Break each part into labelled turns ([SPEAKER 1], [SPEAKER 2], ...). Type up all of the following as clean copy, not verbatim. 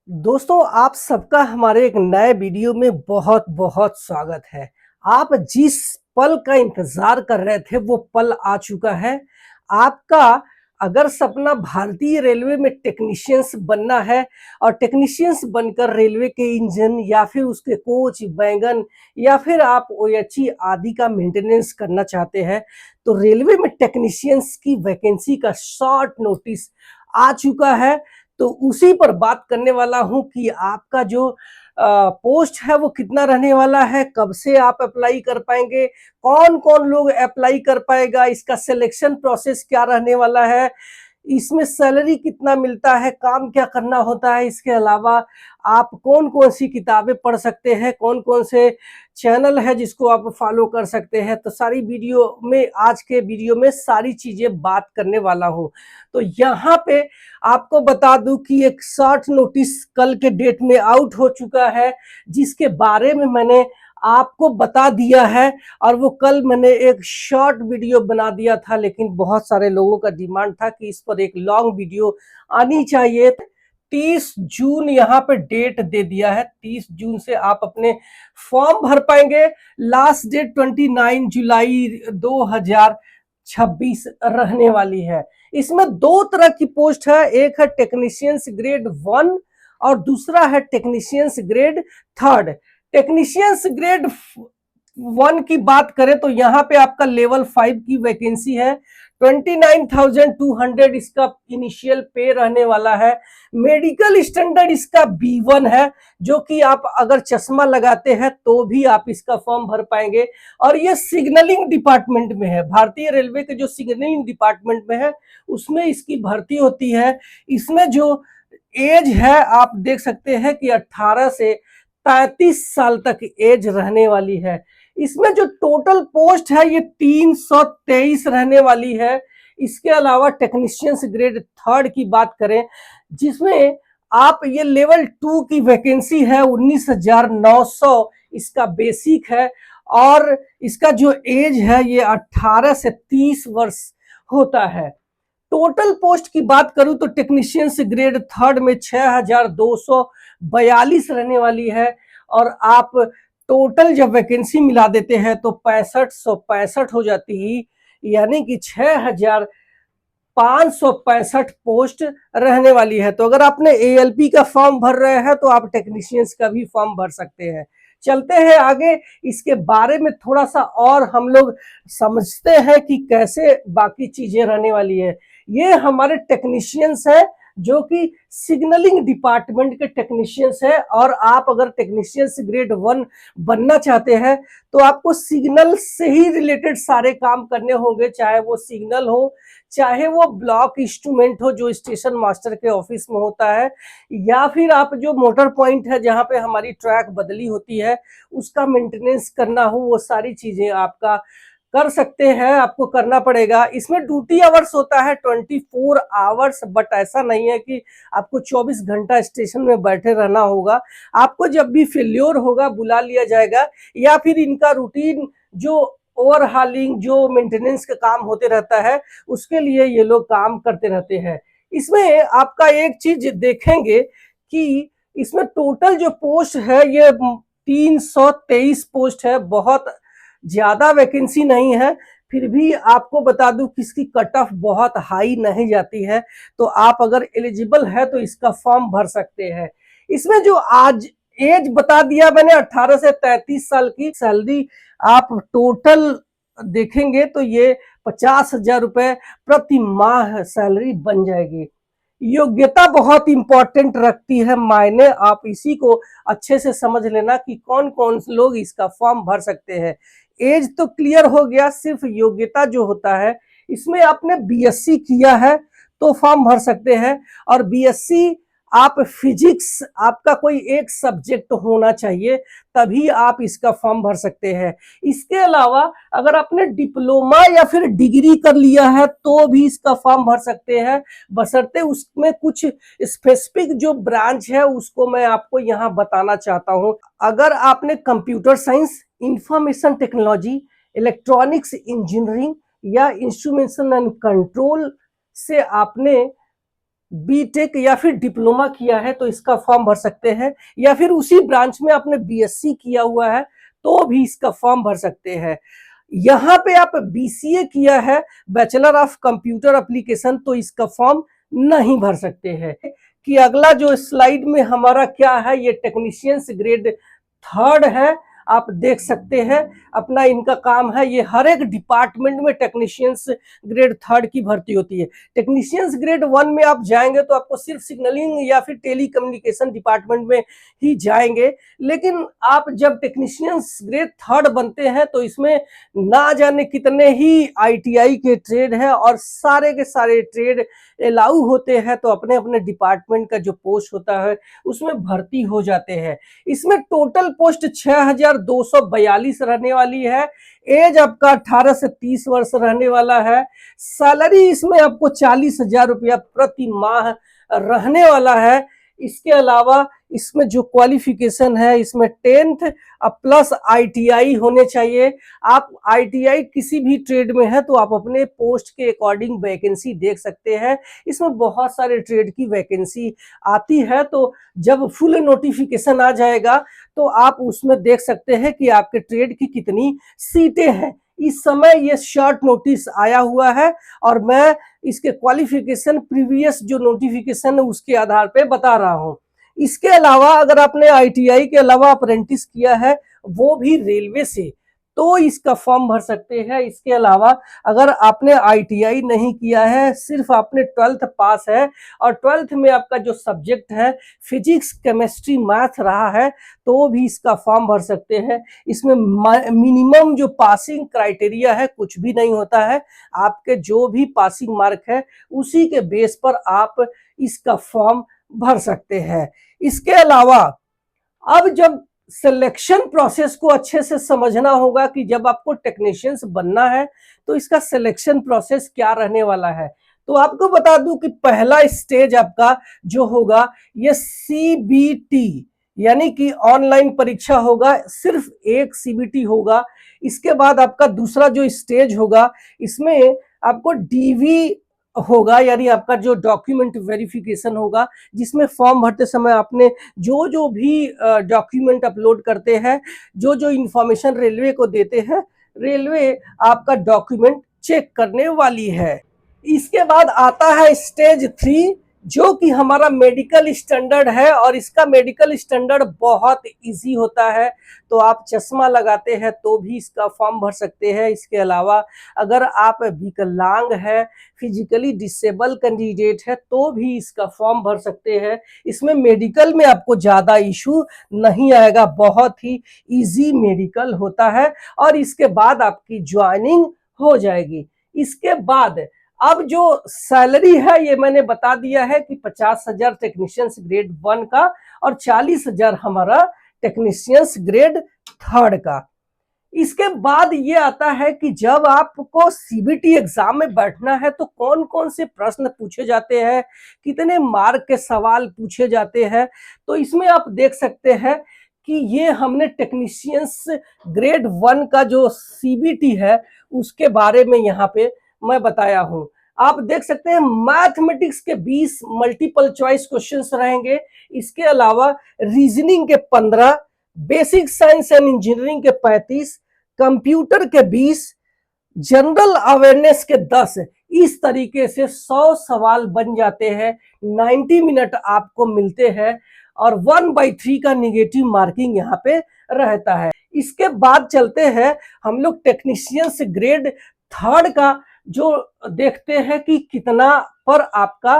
[SPEAKER 1] दोस्तों, आप सबका हमारे एक नए वीडियो में बहुत बहुत स्वागत है। आप जिस पल का इंतजार कर रहे थे वो पल आ चुका है। आपका अगर सपना भारतीय रेलवे में टेक्नीशियंस बनना है और टेक्नीशियंस बनकर रेलवे के इंजन या फिर उसके कोच वैगन या फिर आप ओएचई आदि का मेंटेनेंस करना चाहते हैं, तो रेलवे में टेक्नीशियंस की वैकेंसी का शॉर्ट नोटिस आ चुका है। तो उसी पर बात करने वाला हूं कि आपका जो पोस्ट है वो कितना रहने वाला है, कब से आप अप्लाई कर पाएंगे, कौन कौन लोग अप्लाई कर पाएगा, इसका सिलेक्शन प्रोसेस क्या रहने वाला है, इसमें सैलरी कितना मिलता है, काम क्या करना होता है, इसके अलावा आप कौन कौन सी किताबें पढ़ सकते हैं, कौन कौन से चैनल है जिसको आप फॉलो कर सकते हैं। तो सारी वीडियो में आज के वीडियो में सारी चीजें बात करने वाला हूं। तो यहाँ पे आपको बता दूं कि एक शॉर्ट नोटिस कल के डेट में आउट हो चुका है, जिसके बारे में मैंने आपको बता दिया है। और वो कल मैंने एक शॉर्ट वीडियो बना दिया था, लेकिन बहुत सारे लोगों का डिमांड था कि इस पर एक लॉन्ग वीडियो आनी चाहिए। 30 जून यहाँ पे डेट दे दिया है। 30 जून से आप अपने फॉर्म भर पाएंगे। लास्ट डेट 29 जुलाई 2026 रहने वाली है। इसमें दो तरह की पोस्ट है, एक है टेक्नीशियंस ग्रेड 1 और दूसरा है टेक्नीशियंस ग्रेड 3। टेक्नीशियंस ग्रेड 1 की बात करें तो यहाँ पे आपका लेवल 5 की वैकेंसी है। 29,200 इसका इनिशियल पे रहने वाला है। मेडिकल स्टैंडर्ड इसका B1 है, जो कि आप अगर चश्मा लगाते हैं तो भी आप इसका फॉर्म भर पाएंगे। और ये सिग्नलिंग डिपार्टमेंट में है, भारतीय रेलवे के जो सिग्नलिंग डिपार्टमेंट में है उसमें इसकी भर्ती होती है। इसमें जो एज है आप देख सकते हैं कि 18 से 33 साल तक एज रहने वाली है। इसमें जो टोटल पोस्ट है ये 323 रहने वाली है। इसके अलावा टेक्नीशियंस ग्रेड 3 की बात करें, जिसमें आप ये लेवल 2 की वैकेंसी है, 19,900 इसका बेसिक है। और इसका जो एज है ये 18 से 30 वर्ष होता है। टोटल पोस्ट की बात करूं तो टेक्नीशियंस ग्रेड 3 में 6,242 रहने वाली है। और आप टोटल जब वैकेंसी मिला देते हैं तो 6565 हो जाती है, यानी कि 6,565 पोस्ट रहने वाली है। तो अगर आपने एएलपी का फॉर्म भर रहे हैं तो आप टेक्नीशियंस का भी फॉर्म भर सकते हैं। चलते हैं आगे, इसके बारे में थोड़ा सा और हम लोग समझते हैं कि कैसे बाकी चीजें रहने वाली है। ये हमारे टेक्नीशियंस है जो कि सिग्नलिंग डिपार्टमेंट के टेक्नीशियंस है। और आप अगर टेक्नीशियंस ग्रेड 1 बनना चाहते हैं तो आपको सिग्नल से ही रिलेटेड सारे काम करने होंगे, चाहे वो सिग्नल हो, चाहे वो ब्लॉक इंस्ट्रूमेंट हो जो स्टेशन मास्टर के ऑफिस में होता है, या फिर आप जो मोटर पॉइंट है जहां पे हमारी ट्रैक बदली होती है उसका मेंटेनेंस करना हो, वो सारी चीजें आपका कर सकते हैं, आपको करना पड़ेगा। इसमें ड्यूटी आवर्स होता है 24 आवर्स, बट ऐसा नहीं है कि आपको 24 घंटा स्टेशन में बैठे रहना होगा। आपको जब भी फेल्योर होगा बुला लिया जाएगा, या फिर इनका रूटीन जो ओवरहालिंग जो मेंटेनेंस का काम होते रहता है उसके लिए ये लोग काम करते रहते हैं। इसमें आपका एक चीज देखेंगे कि इसमें टोटल जो पोस्ट है ये 323 पोस्ट है, बहुत ज्यादा वैकेंसी नहीं है। फिर भी आपको बता दूं कि इसकी कट ऑफ बहुत हाई नहीं जाती है, तो आप अगर एलिजिबल है तो इसका फॉर्म भर सकते हैं। इसमें जो आज एज बता दिया मैंने 18 से 33 साल की, सैलरी आप टोटल देखेंगे तो ये 50,000 रुपए प्रति माह सैलरी बन जाएगी। योग्यता बहुत इंपॉर्टेंट रखती है मायने, आप इसी को अच्छे से समझ लेना कि कौन कौन से लोग इसका फॉर्म भर सकते हैं। एज तो क्लियर हो गया, सिर्फ योग्यता जो होता है, इसमें आपने बीएससी किया है तो फॉर्म भर सकते हैं। और बीएससी आप फिजिक्स आपका कोई एक सब्जेक्ट होना चाहिए, तभी आप इसका फॉर्म भर सकते हैं। इसके अलावा अगर आपने डिप्लोमा या फिर डिग्री कर लिया है तो भी इसका फॉर्म भर सकते हैं, बशर्ते उसमें कुछ स्पेसिफिक जो ब्रांच है उसको मैं आपको यहाँ बताना चाहता हूँ। अगर आपने computer science, information technology, electronics engineering या इंस्ट्रूमेंटेशन एंड कंट्रोल से आपने बीटेक या फिर डिप्लोमा किया है तो इसका फॉर्म भर सकते हैं, या फिर उसी ब्रांच में आपने बीएससी किया हुआ है तो भी इसका फॉर्म भर सकते हैं। यहाँ पे आप बीसीए किया है, बैचलर ऑफ कंप्यूटर एप्लीकेशन, तो इसका फॉर्म नहीं भर सकते हैं। कि अगला जो स्लाइड में हमारा क्या है, ये टेक्नीशियंस ग्रेड थर्ड है। आप देख सकते हैं अपना इनका काम है, ये हर एक डिपार्टमेंट में टेक्नीशियंस ग्रेड थर्ड की भर्ती होती है। टेक्नीशियंस ग्रेड वन में आप जाएंगे तो आपको सिर्फ सिग्नलिंग या फिर टेली कम्युनिकेशन डिपार्टमेंट में ही जाएंगे, लेकिन आप जब टेक्नीशियंस ग्रेड थर्ड बनते हैं तो इसमें ना जाने कितने ही आईटीआई के ट्रेड है और सारे के सारे ट्रेड अलाउ होते हैं, तो अपने अपने डिपार्टमेंट का जो पोस्ट होता है उसमें भर्ती हो जाते हैं। इसमें टोटल पोस्ट 6242 रहने वाली है। एज आपका 18 से 30 वर्ष रहने वाला है। सैलरी इसमें आपको 40,000 रुपया प्रति माह रहने वाला है। इसके अलावा इसमें जो क्वालिफिकेशन है, इसमें 10th प्लस आईटीआई होने चाहिए। आप आईटीआई किसी भी ट्रेड में है तो आप अपने पोस्ट के अकॉर्डिंग वैकेंसी देख सकते हैं। इसमें बहुत सारे ट्रेड की वैकेंसी आती है, तो जब फुल नोटिफिकेशन आ जाएगा तो आप उसमें देख सकते हैं कि आपके ट्रेड की कितनी सीटें हैं। इस समय ये शॉर्ट नोटिस आया हुआ है और मैं इसके क्वालिफिकेशन प्रीवियस जो नोटिफिकेशन है उसके आधार पे बता रहा हूँ। इसके अलावा अगर आपने आईटीआई के अलावा अप्रेंटिस किया है वो भी रेलवे से, तो इसका फॉर्म भर सकते हैं। इसके अलावा अगर आपने आईटीआई नहीं किया है, सिर्फ आपने 12th पास है और 12th में आपका जो सब्जेक्ट है फिजिक्स केमिस्ट्री मैथ रहा है, तो भी इसका फॉर्म भर सकते हैं। इसमें मिनिमम जो पासिंग क्राइटेरिया है कुछ भी नहीं होता है, आपके जो भी पासिंग मार्क है उसी के बेस पर आप इसका फॉर्म भर सकते हैं। इसके अलावा अब जब सिलेक्शन प्रोसेस को अच्छे से समझना होगा कि जब आपको टेक्नीशियंस बनना है तो इसका सिलेक्शन प्रोसेस क्या रहने वाला है। तो आपको बता दूं कि पहला स्टेज आपका जो होगा ये सीबीटी यानी कि ऑनलाइन परीक्षा होगा, सिर्फ एक सीबीटी होगा। इसके बाद आपका दूसरा जो स्टेज होगा इसमें आपको डीवी होगा, यानी आपका जो डॉक्यूमेंट वेरिफिकेशन होगा, जिसमें फॉर्म भरते समय आपने जो जो भी डॉक्यूमेंट अपलोड करते हैं, जो जो इंफॉर्मेशन रेलवे को देते हैं, रेलवे आपका डॉक्यूमेंट चेक करने वाली है। इसके बाद आता है स्टेज 3 जो कि हमारा मेडिकल स्टैंडर्ड है और इसका मेडिकल स्टैंडर्ड बहुत इजी होता है, तो आप चश्मा लगाते हैं तो भी इसका फॉर्म भर सकते हैं। इसके अलावा अगर आप विकलांग है, फिजिकली डिसेबल कैंडिडेट है, तो भी इसका फॉर्म भर सकते हैं। इसमें मेडिकल में आपको ज़्यादा इशू नहीं आएगा, बहुत ही इजी मेडिकल होता है और इसके बाद आपकी ज्वाइनिंग हो जाएगी। इसके बाद अब जो सैलरी है ये मैंने बता दिया है कि 50,000 टेक्नीशियंस ग्रेड 1 का और 40,000 हमारा टेक्नीशियंस ग्रेड 3 का। इसके बाद ये आता है कि जब आपको सीबीटी एग्जाम में बैठना है तो कौन कौन से प्रश्न पूछे जाते हैं, कितने मार्क के सवाल पूछे जाते हैं। तो इसमें आप देख सकते हैं कि ये हमने टेक्नीशियंस ग्रेड 1 का जो सीबीटी है उसके बारे में यहाँ पे मैं बताया हूं। आप देख सकते हैं मैथमेटिक्स के 20 मल्टीपल चॉइस क्वेश्चंस रहेंगे। इसके अलावा रीजनिंग के 15, बेसिक साइंस एंड इंजीनियरिंग के 35, कंप्यूटर के 20, जनरल अवेयरनेस के 10। इस तरीके से 100 सवाल बन जाते हैं। 90 मिनट आपको मिलते हैं और 1/3 का निगेटिव मार्किंग यहाँ पे रहता है। इसके बाद चलते हैं हम लोग टेक्नीशियंस ग्रेड 3 का जो देखते हैं कि कितना पर आपका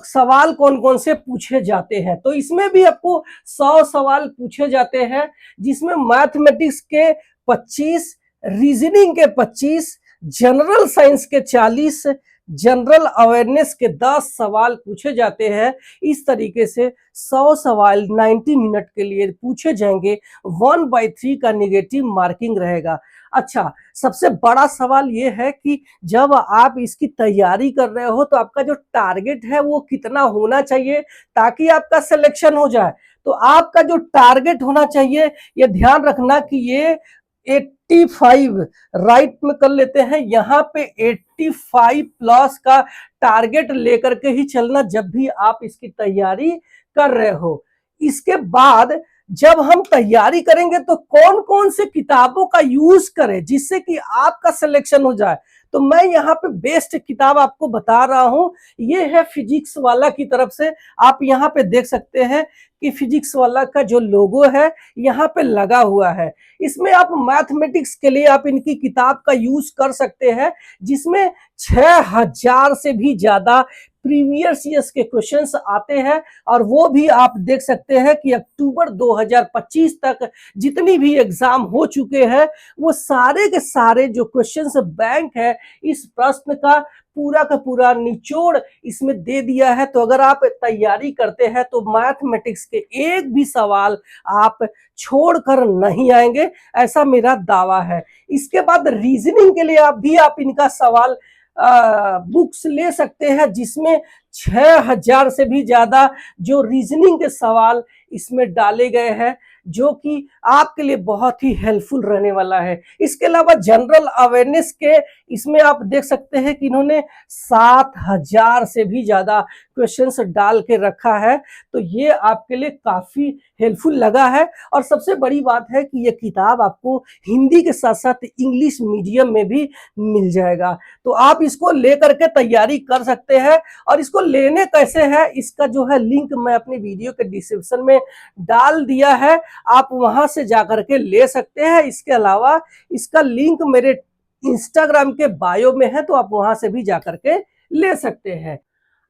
[SPEAKER 1] सवाल कौन कौन से पूछे जाते हैं। तो इसमें भी आपको 100 सवाल पूछे जाते हैं, जिसमें मैथमेटिक्स के 25, रीजनिंग के 25, जनरल साइंस के 40, जनरल अवेयरनेस के 10 सवाल पूछे जाते हैं। इस तरीके से 100 सवाल 90 मिनट के लिए पूछे जाएंगे। 1/3 का निगेटिव मार्किंग रहेगा। अच्छा, सबसे बड़ा सवाल ये है कि जब आप इसकी तैयारी कर रहे हो तो आपका जो टारगेट है वो कितना होना चाहिए ताकि आपका सिलेक्शन हो जाए। तो आपका जो टारगेट होना चाहिए, ये ध्यान रखना कि ये 85 राइट में कर लेते हैं। यहाँ पे 85 प्लस का टारगेट लेकर के ही चलना जब भी आप इसकी तैयारी कर रहे हो। इसके बाद जब हम तैयारी करेंगे तो कौन कौन से किताबों का यूज करें जिससे कि आपका सिलेक्शन हो जाए, तो मैं यहाँ पे बेस्ट किताब आपको बता रहा हूं। ये है फिजिक्स वाला की तरफ से। आप यहाँ पे देख सकते हैं कि फिजिक्स वाला का जो लोगो है यहाँ पे लगा हुआ है। इसमें आप मैथमेटिक्स के लिए आप इनकी किताब का यूज कर सकते हैं, जिसमें 6000 से भी ज्यादा प्रीवियस ईयर्स के क्वेश्चंस आते हैं। और वो भी आप देख सकते हैं कि अक्टूबर 2025 तक जितनी भी एग्जाम हो चुके हैं वो सारे के सारे जो क्वेश्चंस बैंक है इस प्रश्न का पूरा निचोड़ इसमें दे दिया है। तो अगर आप तैयारी करते हैं तो मैथमेटिक्स के एक भी सवाल आप छोड़कर नहीं आएंगे, ऐसा मेरा दावा है। इसके बाद रीजनिंग के लिए आप इनका सवाल बुक्स ले सकते हैं, जिसमें 6000 से भी ज्यादा जो रीजनिंग के सवाल इसमें डाले गए हैं, जो कि आपके लिए बहुत ही हेल्पफुल रहने वाला है। इसके अलावा जनरल अवेयरनेस के इसमें आप देख सकते हैं कि इन्होंने 7000 से भी ज्यादा क्वेश्चंस डाल के रखा है। तो ये आपके लिए काफी हेल्पफुल लगा है। और सबसे बड़ी बात है कि ये किताब आपको हिंदी के साथ साथ इंग्लिश मीडियम में भी मिल जाएगा। तो आप इसको लेकर के तैयारी कर सकते हैं। और इसको लेने कैसे है, इसका जो है लिंक मैं अपनी वीडियो के डिस्क्रिप्शन में डाल दिया है, आप वहां से जाकर के ले सकते हैं। इसके अलावा इसका लिंक मेरे इंस्टाग्राम के बायो में है, तो आप वहां से भी जाकर के ले सकते हैं।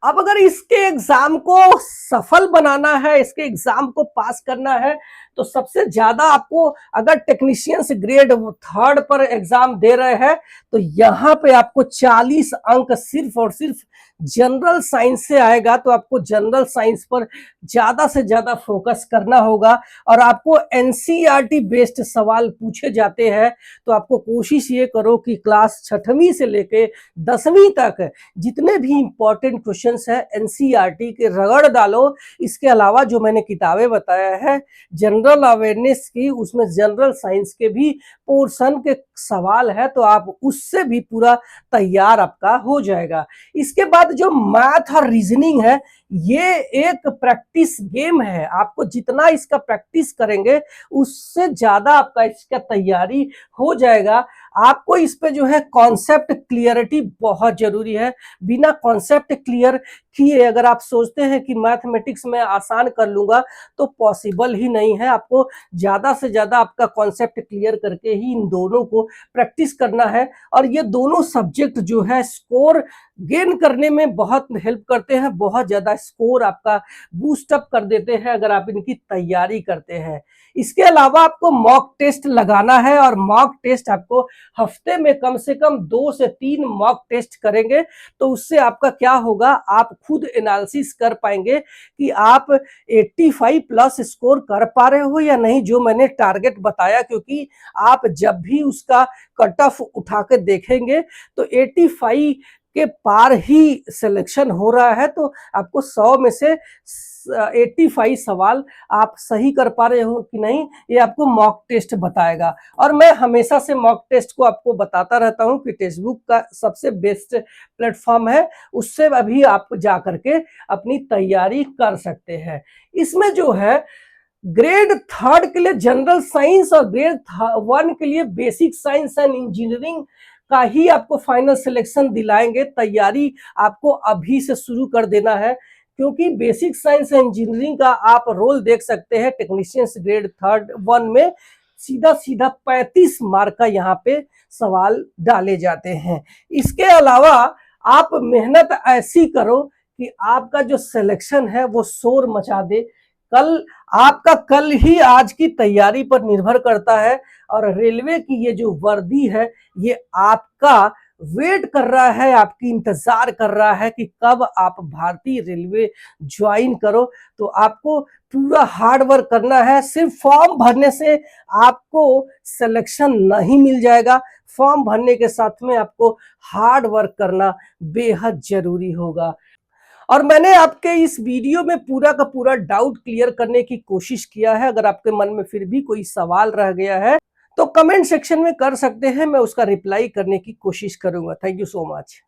[SPEAKER 1] अब अगर इसके एग्जाम को सफल बनाना है, इसके एग्जाम को पास करना है, तो सबसे ज्यादा आपको, अगर टेक्नीशियंस ग्रेड 3 पर एग्जाम दे रहे हैं तो यहाँ पे आपको 40 अंक सिर्फ और सिर्फ जनरल साइंस से आएगा। तो आपको जनरल साइंस पर ज्यादा से ज्यादा फोकस करना होगा। और आपको एनसीईआरटी बेस्ड सवाल पूछे जाते हैं, तो आपको कोशिश ये करो कि क्लास 6वीं से लेके 10वीं तक जितने भी इंपॉर्टेंट क्वेश्चंस है एनसीईआरटी के रगड़ डालो। इसके अलावा जो मैंने किताबें बताया है जनरल अवेयरनेस की, उसमें जनरल साइंस के भी पोर्शन के सवाल है, तो आप उससे भी पूरा तैयार आपका हो जाएगा। इसके बाद जो मैथ और रीजनिंग है, ये एक प्रैक्टिस गेम है। आपको जितना इसका प्रैक्टिस करेंगे उससे ज्यादा आपका इसका तैयारी हो जाएगा। आपको इस पे जो है कॉन्सेप्ट क्लियरिटी बहुत जरूरी है। बिना कॉन्सेप्ट क्लियर किए अगर आप सोचते हैं कि मैथमेटिक्स में आसान कर लूंगा, तो पॉसिबल ही नहीं है। आपको ज्यादा से ज्यादा आपका कॉन्सेप्ट क्लियर करके ही इन दोनों को प्रैक्टिस करना है। और ये दोनों सब्जेक्ट जो है स्कोर गेन करने में बहुत हेल्प करते हैं, बहुत ज्यादा स्कोर आपका बूस्ट अप कर देते हैं अगर आप इनकी तैयारी करते हैं। इसके अलावा आपको मॉक टेस्ट लगाना है, और मॉक टेस्ट आपको हफ्ते में कम से कम 2 से 3 मॉक टेस्ट करेंगे, तो उससे आपका क्या होगा, आप खुद एनालिसिस कर पाएंगे कि आप 85 प्लस स्कोर कर पा रहे हो या नहीं, जो मैंने टारगेट बताया। क्योंकि आप जब भी उसका कट ऑफ उठा के देखेंगे तो 85 के पार ही सिलेक्शन हो रहा है, तो आपको 100 में से 85 सवाल आप सही कर पा रहे हो कि नहीं, ये आपको मॉक टेस्ट बताएगा। और मैं हमेशा से मॉक टेस्ट को आपको बताता रहता हूं कि टेक्स्ट बुक का सबसे बेस्ट प्लेटफॉर्म है, उससे अभी आप जा करके अपनी तैयारी कर सकते हैं। इसमें जो है ग्रेड 3 के लिए जनरल साइंस और ग्रेड 1 के लिए बेसिक साइंस एंड इंजीनियरिंग का ही आपको फाइनल सिलेक्शन दिलाएंगे। तैयारी आपको अभी से शुरू कर देना है, क्योंकि बेसिक साइंस एंड इंजीनियरिंग का आप रोल देख सकते हैं टेक्नीशियंस ग्रेड 1 में सीधा सीधा 35 मार्क का यहाँ पे सवाल डाले जाते हैं। इसके अलावा आप मेहनत ऐसी करो कि आपका जो सिलेक्शन है वो शोर मचा दे। कल ही आज की तैयारी पर निर्भर करता है। और रेलवे की ये जो वर्दी है, ये आपका वेट कर रहा है, आपकी इंतजार कर रहा है कि कब आप भारतीय रेलवे ज्वाइन करो। तो आपको पूरा हार्ड वर्क करना है। सिर्फ फॉर्म भरने से आपको सिलेक्शन नहीं मिल जाएगा, फॉर्म भरने के साथ में आपको हार्ड वर्क करना बेहद जरूरी होगा। और मैंने आपके इस वीडियो में पूरा का पूरा डाउट क्लियर करने की कोशिश किया है। अगर आपके मन में फिर भी कोई सवाल रह गया है तो कमेंट सेक्शन में कर सकते हैं, मैं उसका रिप्लाई करने की कोशिश करूंगा। Thank you so much.